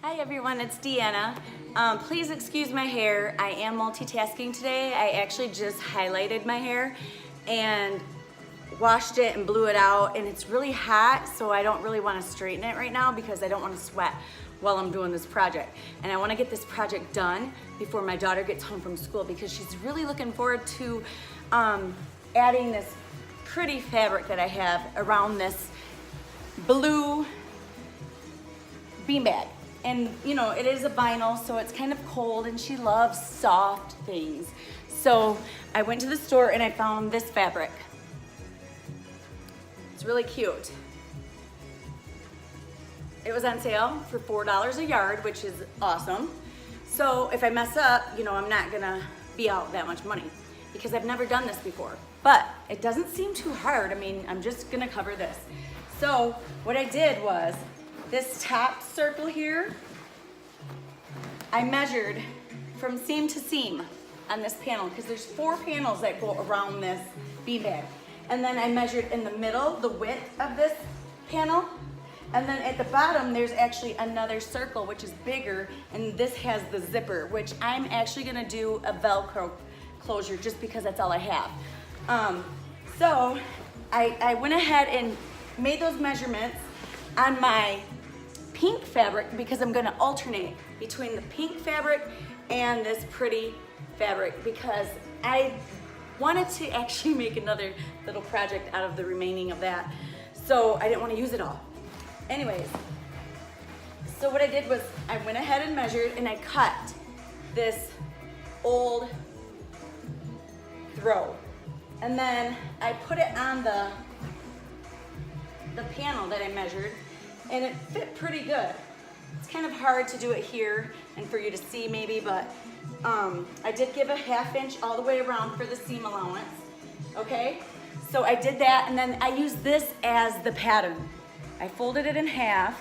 Hi everyone, it's Deanna. Please excuse my hair. I am multitasking today. I actually just highlighted my hair and washed it and blew it out, and it's really hot, so I don't really want to straighten it right now because I don't want to sweat while I'm doing this project. And I want to get this project done before my daughter gets home from school because she's really looking forward to adding this pretty fabric that I have around this blue beanbag. And you know, it is a vinyl, so it's kind of cold, and she loves soft things. So I went to the store and I found this fabric. It's really cute. It was on sale for $4 a yard, which is awesome. So if I mess up, you know, I'm not gonna be out that much money because I've never done this before. But it doesn't seem too hard. I mean, I'm just gonna cover this. So what I did was, this top circle here, I measured from seam to seam on this panel because there's 4 panels that go around this beanbag. And then I measured in the middle, the width of this panel. And then at the bottom, there's actually another circle, which is bigger, and this has the zipper, which I'm actually gonna do a Velcro closure just because that's all I have. So I went ahead and made those measurements on my pink fabric because I'm gonna alternate between the pink fabric and this pretty fabric because I wanted to actually make another little project out of the remaining of that. So I didn't want to use it all. Anyways, so what I did was I went ahead and measured and I cut this old throw. And then I put it on the panel that I measured, and it fit pretty good. It's kind of hard to do it here and for you to see maybe, but I did give a 1/2 inch all the way around for the seam allowance, okay? So I did that, and then I used this as the pattern. I folded it in half,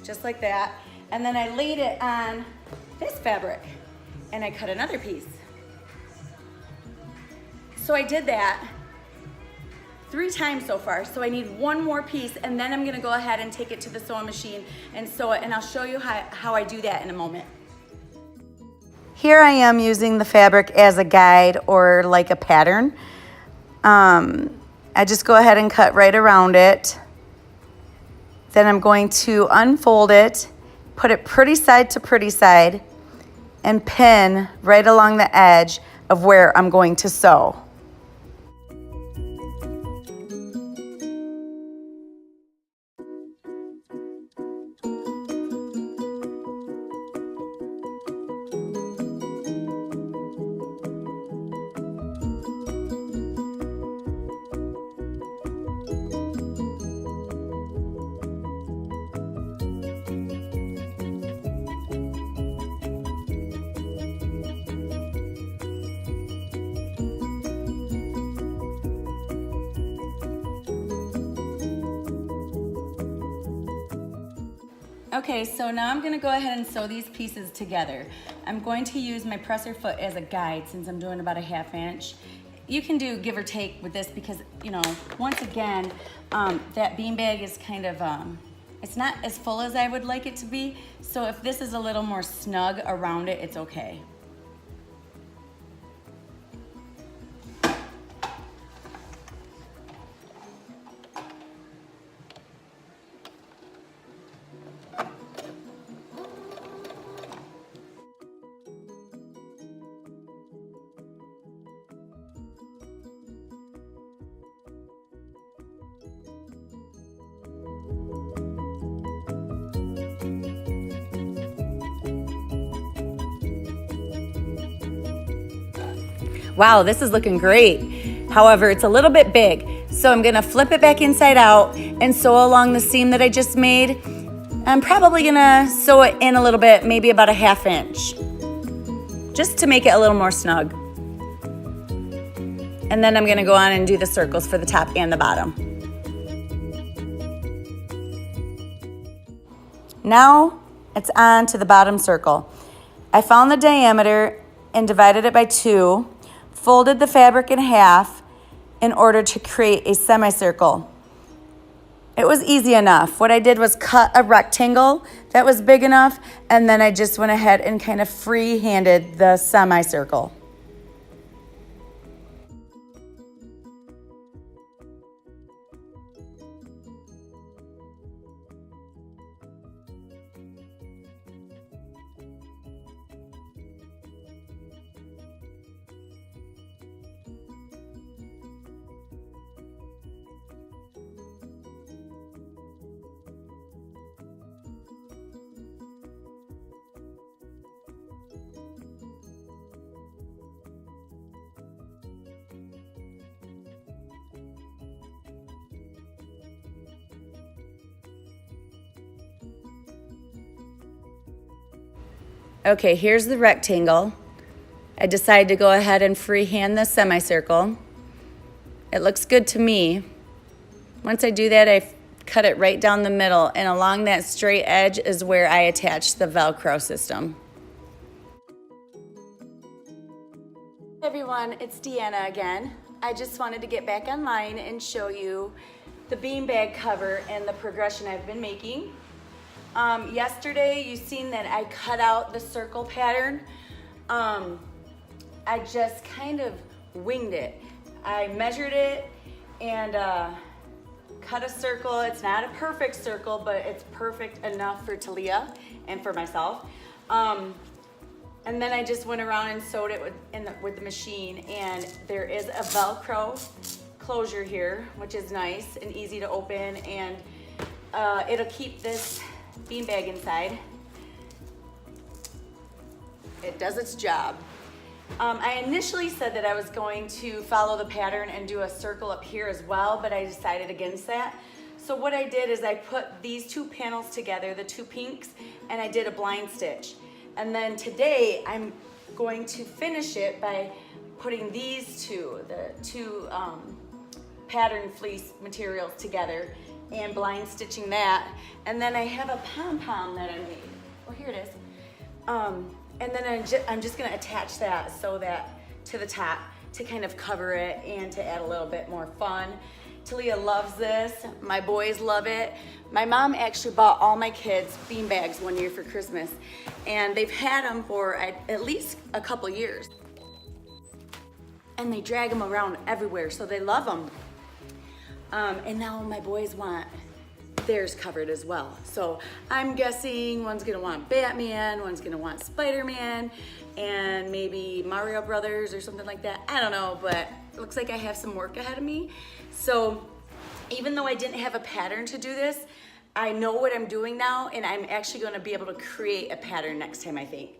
just like that, and then I laid it on this fabric, and I cut another piece. So I did that 3 times so far, so I need 1 more piece, and then I'm gonna go ahead and take it to the sewing machine and sew it, and I'll show you how I do that in a moment. Here I am using the fabric as a guide or like a pattern. I just go ahead and cut right around it. Then I'm going to unfold it, put it pretty side to pretty side, and pin right along the edge of where I'm going to sew. Okay, so now I'm gonna go ahead and sew these pieces together. I'm going to use my presser foot as a guide since I'm doing about a 1/2 inch. You can do give or take with this because, you know, once again, that beanbag is kind of, it's not as full as I would like it to be. So if this is a little more snug around it, it's okay. Wow, this is looking great. However, it's a little bit big. So I'm gonna flip it back inside out and sew along the seam that I just made. I'm probably gonna sew it in a little bit, maybe about a 1/2 inch, just to make it a little more snug. And then I'm gonna go on and do the circles for the top and the bottom. Now it's on to the bottom circle. I found the diameter and divided it by 2. Folded the fabric in half in order to create a semicircle. It was easy enough. What I did was cut a rectangle that was big enough, and then I just went ahead and kind of free-handed the semicircle. Okay, here's the rectangle. I decided to go ahead and freehand the semicircle. It looks good to me. Once I do that, I cut it right down the middle, and along that straight edge is where I attach the Velcro system. Hey everyone, it's Deanna again. I just wanted to get back online and show you the beanbag cover and the progression I've been making. Yesterday you seen that I cut out the circle pattern. I just kind of winged it. I measured it and cut a circle. It's not a perfect circle, but it's perfect enough for Talia and for myself. And then I just went around and sewed it with the machine, and there is a Velcro closure here, which is nice and easy to open, and it'll keep this beanbag inside. It does its job. I initially said that I was going to follow the pattern and do a circle up here as well, but I decided against that. So what I did is I put these two panels together, the two pinks, and I did a blind stitch. And then today I'm going to finish it by putting these two, the two pattern fleece materials together and blind stitching that. And then I have a pom-pom that I made. Oh, here it is. And then I'm just gonna attach that so that to the top to kind of cover it and to add a little bit more fun. Talia loves this. My boys love it. My mom actually bought all my kids beanbags one year for Christmas, and they've had them for at least a couple years. And they drag them around everywhere, so they love them. And now my boys want theirs covered as well. So I'm guessing one's gonna want Batman, one's gonna want Spider-Man, and maybe Mario Brothers or something like that. I don't know, but it looks like I have some work ahead of me. So even though I didn't have a pattern to do this, I know what I'm doing now, and I'm actually gonna be able to create a pattern next time, I think,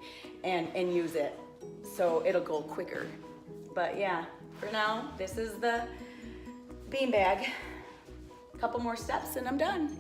and use it. So it'll go quicker. But yeah, for now, this is the beanbag. Couple more steps and I'm done.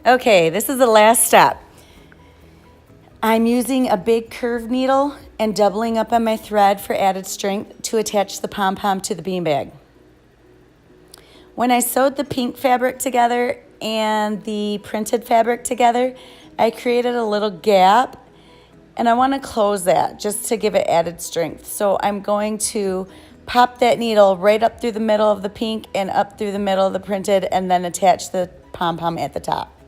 Okay, this is the last step. I'm using a big curved needle and doubling up on my thread for added strength to attach the pom-pom to the beanbag. When I sewed the pink fabric together and the printed fabric together, I created a little gap, and I want to close that just to give it added strength. So I'm going to pop that needle right up through the middle of the pink and up through the middle of the printed, and then attach the pom-pom at the top.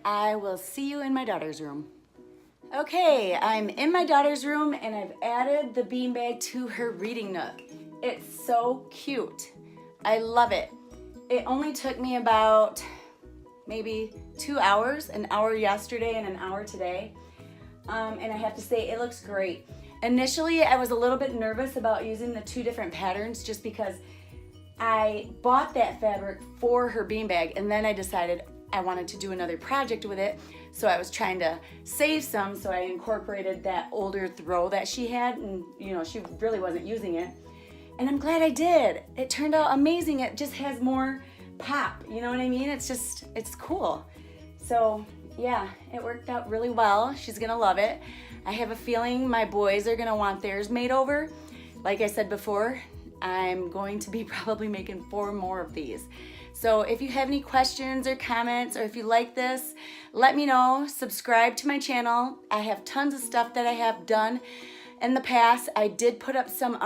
I will see you in my daughter's room. Okay, I'm in my daughter's room and I've added the beanbag to her reading nook. It's so cute. I love it. It only took me about maybe 2 hours, an hour yesterday and an hour today. And I have to say, it looks great. Initially, I was a little bit nervous about using the 2 different patterns just because I bought that fabric for her beanbag and then I decided I wanted to do another project with it. So I was trying to save some, so I incorporated that older throw that she had, and you know, she really wasn't using it. And I'm glad I did. It turned out amazing. It just has more pop, you know what I mean? It's cool. So yeah, it worked out really well. She's gonna love it. I have a feeling my boys are gonna want theirs made over. Like I said before, I'm going to be probably making 4 more of these. So if you have any questions or comments, or if you like this, let me know. Subscribe to my channel. I have tons of stuff that I have done in the past. I did put up some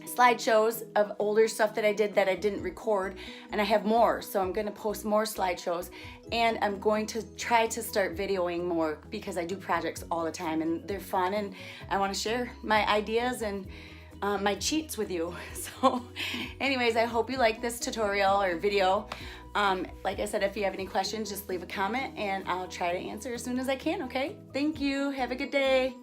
slideshows of older stuff that I did that I didn't record, and I have more, so I'm gonna post more slideshows, and I'm going to try to start videoing more because I do projects all the time and they're fun, and I want to share my ideas and my cheats with you. So anyways, I hope you like this tutorial or video. Like I said, if you have any questions, just leave a comment and I'll try to answer as soon as I can, okay? Thank you. Have a good day.